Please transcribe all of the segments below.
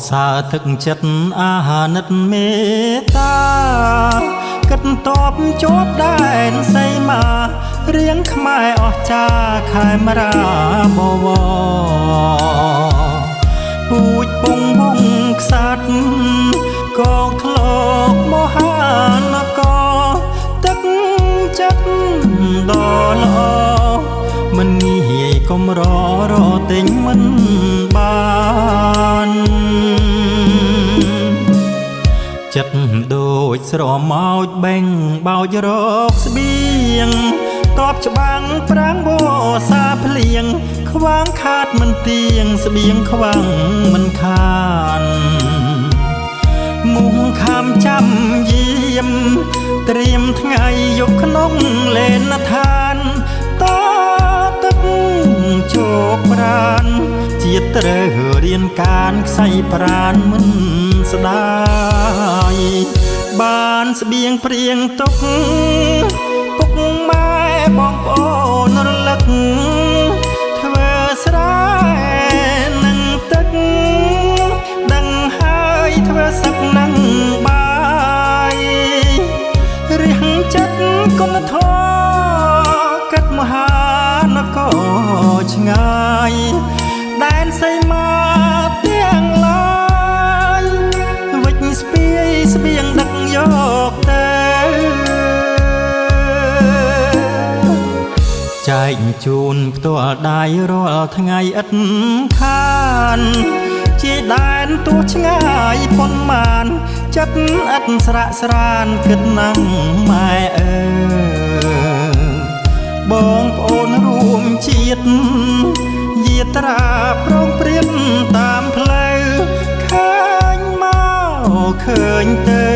សាទឹកចិត្តអាណិតមេត្តាគិតតបជាប់ដែនសីមារៀងខ្មែរអស់ចាខែមរាបវពូជពងវងខ្សាត់កងធ្លោកមហានគរទឹកចិត្តដ៏ល្អមិនងាយកំររទិញមិនបានចិត្តដូចស្រមោចបេងបោចរកស្បៀងតបច្បាំងប្រាំងវសាភ្លៀងខ្វាងខាតមិនទៀងស្បៀងខ្វាំងមិនខានមុខខាំចាំយាមត្រៀមថ្ងៃយកក្នុងលេនឋានតទឹកជោគប្រានជាតិត្រូវរៀនការខ្សែប្រានមិនស្ដាយបានស្បៀងព្រៀងទុកពុកម៉ែបងប្អូនរលឹកធ្វើស្រែនឹងទឹកដឹងហើយធ្វើសឹកនឹងបាយរៀងចិត្តគុណធម៌កិតមហានគរឆ្ងាយដែនសីមាទាំងឡាយវិចស្ពាយស្បៀងដឹកយកទៅចែកជូនផ្ទាល់ដៃរាល់ថ្ងៃឥតខានជាដែនទោះឆ្ងាយប៉ុន្មានចិត្តឥតស្រាក់ស្រានគិតណាំងម៉ែអើបងប្អូនរួមជាតិយាត្រាប្រងព្រៀបតាមផ្លូវខាញ់មកឃើញទៅ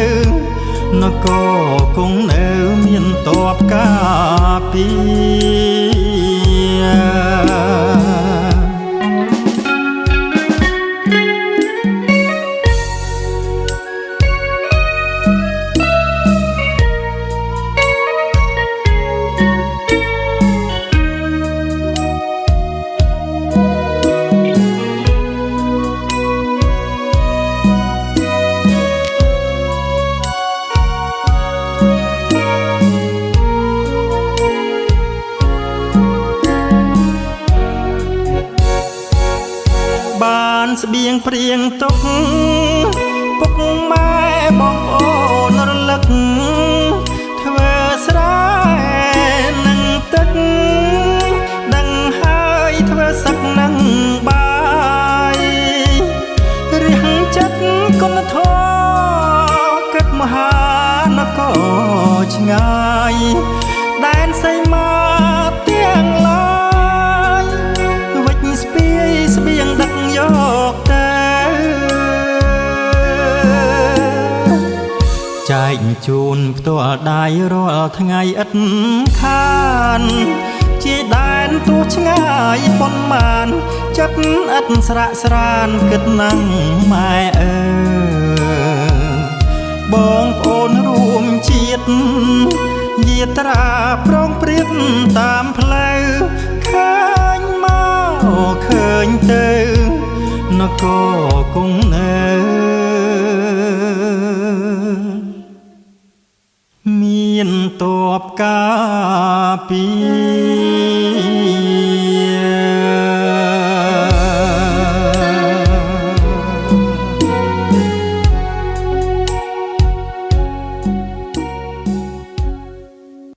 នគរគង់នៅមានតបការពារស្បៀងព្រៀងទុកពុកម៉ែបងប្អូនរលឹកធ្វើស្រែនឹងទឹកដឹងហើយធ្វើសឹកនឹងបាយរៀងចិត្តគុណធម៌គិតមហានគរឆ្ងាយដែនសីមាទាំងឡាយវិចស្ពាយស្បៀងដឹកយកទៅចែកជូនផ្ទាល់ដៃរាល់ថ្ងៃឥតខានជាដែនទោះឆ្ងាយប៉ុន្មានចិត្តឥតស្រាក់ស្រានគិតណាំងម៉ែអើបងប្អូនរួមជាតិយាត្រាប្រងព្រៀបតាមផ្លូវខាញ់មកឃើញទៅនគរគង់នៅមានតបការពារ